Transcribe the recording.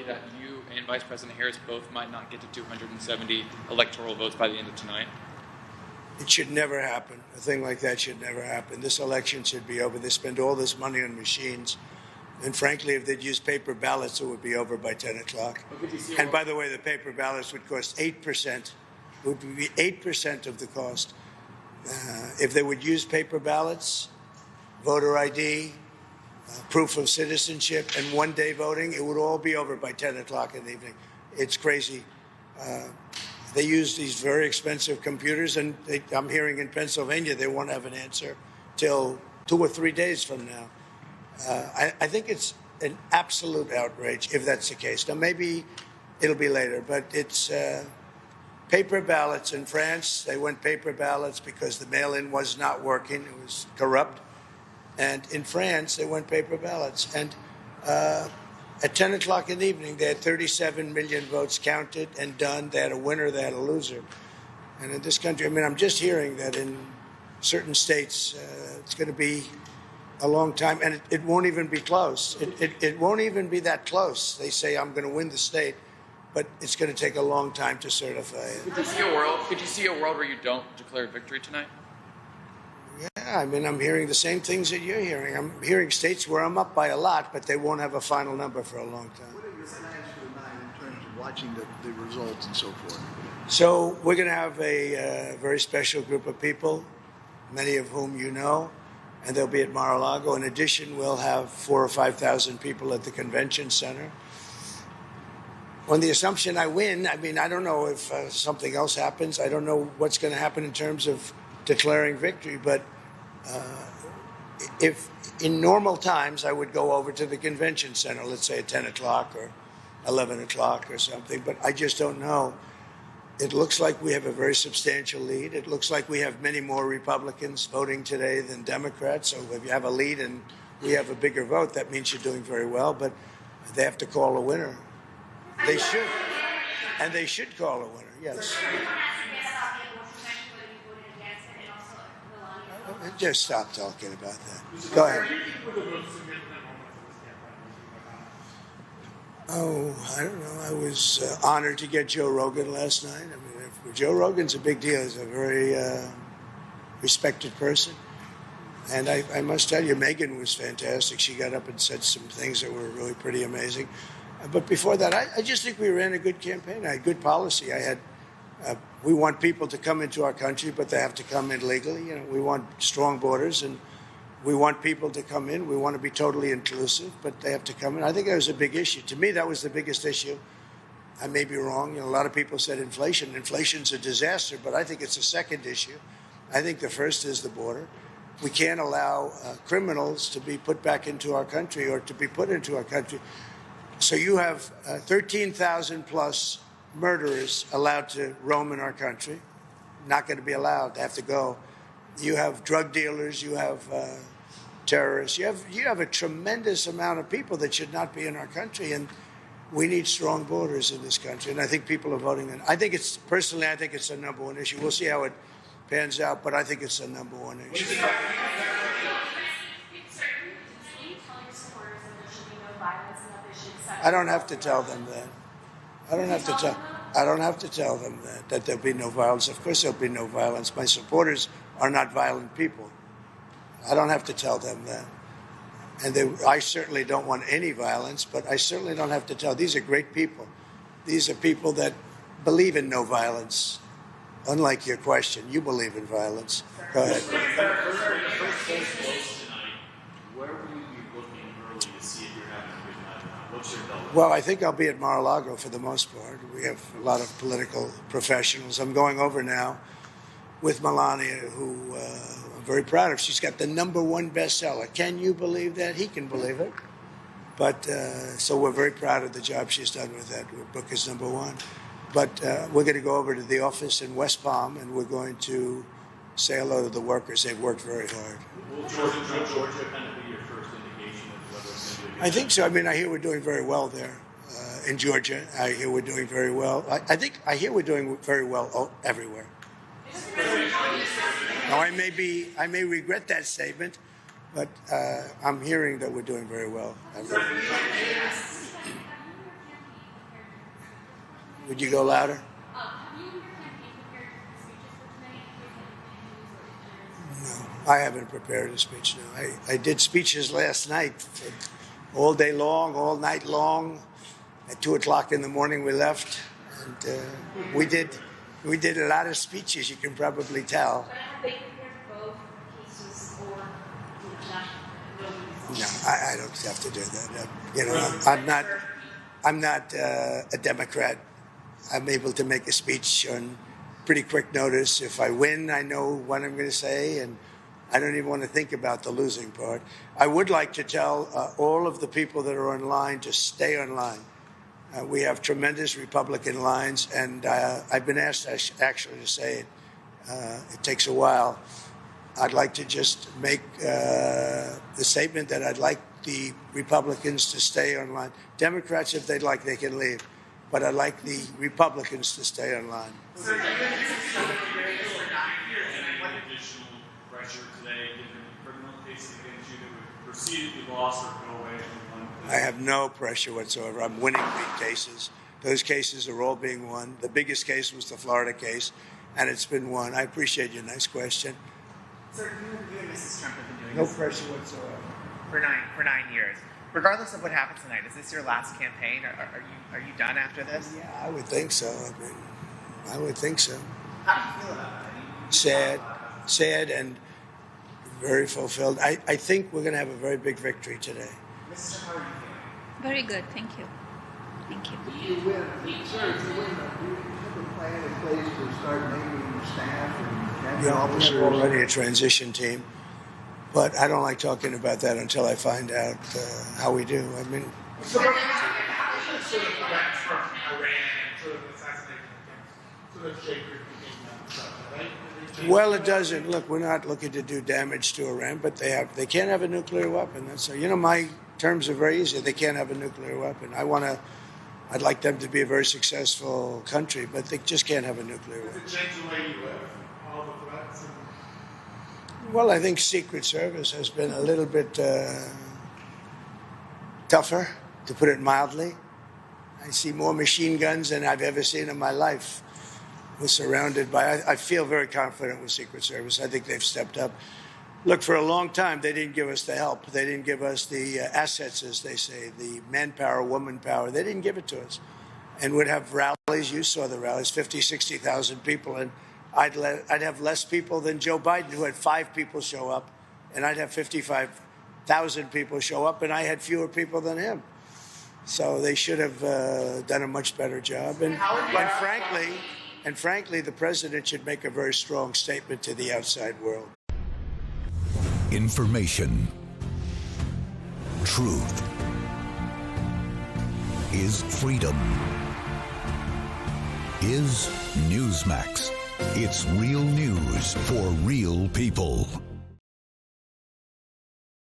that you and Vice President Harris both might not get to 270 electoral votes by the end of tonight? It should never happen. A thing like that should never happen. This election should be over. They spend all this money on machines. And frankly, if they'd use paper ballots, it would be over by 10 o'clock. And by the way, the paper ballots would cost 8%. It would be 8% of the cost. If they would use paper ballots, voter ID, proof of citizenship, and one-day voting, it would all be over by 10 o'clock in the evening. It's crazy. They use these very expensive computers, and I'm hearing in Pennsylvania they won't have an answer till 2 or 3 days from now. I think it's an absolute outrage if that's the case. Now, maybe it'll be later, but it's paper ballots in France. They went paper ballots because the mail-in was not working. It was corrupt. And in France, they went paper ballots. And at 10 o'clock in the evening, they had 37 million votes counted and done. They had a winner, they had a loser. And in this country, I mean, I'm just hearing that in certain states, it's going to be a long time, and it won't even be close. It won't even be that close. They say, I'm going to win the state, but it's going to take a long time to certify it. Could you see a world where you don't declare victory tonight? Yeah, I mean, I'm hearing the same things that you're hearing. I'm hearing states where I'm up by a lot, but they won't have a final number for a long time. What are your plans for tonight in terms of watching the results and so forth? So we're going to have a very special group of people, many of whom you know, and they'll be at Mar-a-Lago. In addition, we'll have 4,000 or 5,000 people at the convention center. On the assumption I win, I mean, I don't know if something else happens. I don't know what's going to happen in terms of declaring victory, but if in normal times I would go over to the convention center, let's say at 10 o'clock or 11 o'clock or something, but I just don't know. It looks like we have a very substantial lead. It looks like we have many more Republicans voting today than Democrats. So if you have a lead and we have a bigger vote, that means you're doing very well. But they have to call a winner. They should. And they should call a winner, yes. Just stop talking about that. Go ahead. Oh, I don't know. I was honored to get Joe Rogan last night. I mean, Joe Rogan's a big deal. He's a very respected person. And I must tell you, Megan was fantastic. She got up and said some things that were really pretty amazing. But before that, I just think we ran a good campaign. I had good policy. We want people to come into our country, but they have to come in legally. You know, we want strong borders, and we want people to come in. We want to be totally inclusive, but they have to come in. I think that was a big issue. To me, that was the biggest issue. I may be wrong. You know, a lot of people said inflation. Inflation's a disaster, but I think it's a second issue. I think the first is the border. We can't allow criminals to be put back into our country or to be put into our country. So you have 13,000 plus murderers allowed to roam in our country. Not going to be allowed. They have to go. You have drug dealers. You have terrorists. You have a tremendous amount of people that should not be in our country, and we need strong borders in this country. And I think people are voting. And I think it's personally, I think it's the number one issue. We'll see how it pans out, but I think it's the number one issue. I don't have to tell them that. I don't have to tell them that there'll be no violence. Of course there'll be no violence. My supporters are not violent people. I don't have to tell them that. And I certainly don't want any violence, but I certainly don't have to tell. These are great people. These are people that believe in no violence. Unlike your question, you believe in violence. Go ahead. Well, I think I'll be at Mar-a-Lago for the most part. We have a lot of political professionals. I'm going over now with Melania, who I'm very proud of. She's got the #1 bestseller. Can you believe that? He can believe it. But so we're very proud of the job she's done with that. Her book is #1. But we're going to go over to the office in West Palm, and we're going to say hello to the workers. They've worked very hard. Will Georgia kind of be your first indication of whether it's going to be a I think so. I mean, I hear we're doing very well there in Georgia. I hear we're doing very well. I hear we're doing very well everywhere. Now, I may regret that statement, but I'm hearing that we're doing very well everywhere. Would you go louder? Have you and your campaign prepared speeches for tonight? No, I haven't prepared a speech. No, I did speeches last night, all day long, all night long. At 2:00 in the morning, we left, and we did a lot of speeches. You can probably tell. But have they prepared both cases or No, I don't have to do that. You know, I'm not a Democrat. I'm able to make a speech on pretty quick notice. If I win, I know what I'm going to say, and I don't even want to think about the losing part. I would like to tell all of the people that are online to stay online. We have tremendous Republican lines, and I've been asked actually to say it. It takes a while. I'd like to just make the statement that I'd like the Republicans to stay online. Democrats, if they'd like, they can leave. But I'd like the Republicans to stay online. Any additional pressure today, given criminal cases against you that would proceed with loss or go away from one? I have no pressure whatsoever. I'm winning big cases. Those cases are all being won. The biggest case was the Florida case, and it's been won. I appreciate your nice question. Sir, you and Mrs. Trump have been doing No this pressure whatsoever. for 9 years. Regardless of what happens tonight, is this your last campaign? Are you done after this? Yeah, I would think so. I mean, I would think so. How do you feel about that? Sad, and very fulfilled. I think we're going to have a very big victory today. Mrs. Trump, how are you feeling? Very good, thank you. Thank you. If you win, sir, if you win, do you have a plan in place to start naming staff and cabinet Yeah, we officers? have already a transition team, but I don't like talking about that until I find out how we do. I mean, So how does sort of threats from Iran and sort of assassination attempts sort of shape your thinking on stuff, right? well, it doesn't. Look, we're not looking to do damage to Iran, but they can't have a nuclear weapon. That's my terms are very easy. They can't have a nuclear weapon. I'd like them to be a very successful country, but they just can't have a nuclear weapon. Does it change the way you live? All the threats and Well, I think Secret Service has been a little bit tougher, to put it mildly. I see more machine guns than I've ever seen in my life. We're surrounded by, I feel very confident with Secret Service. I think they've stepped up. Look, for a long time, they didn't give us the help. They didn't give us the assets, as they say, the manpower, woman power. They didn't give it to us. And we'd have rallies. You saw the rallies, 50, 60,000 people. And I'd have less people than Joe Biden, who had 5 people show up. And I'd have 55,000 people show up, and I had fewer people than him. So they should have done a much better job. And frankly, the president should make a very strong statement to the outside world. Information. Truth is freedom. Is Newsmax. It's real news for real people.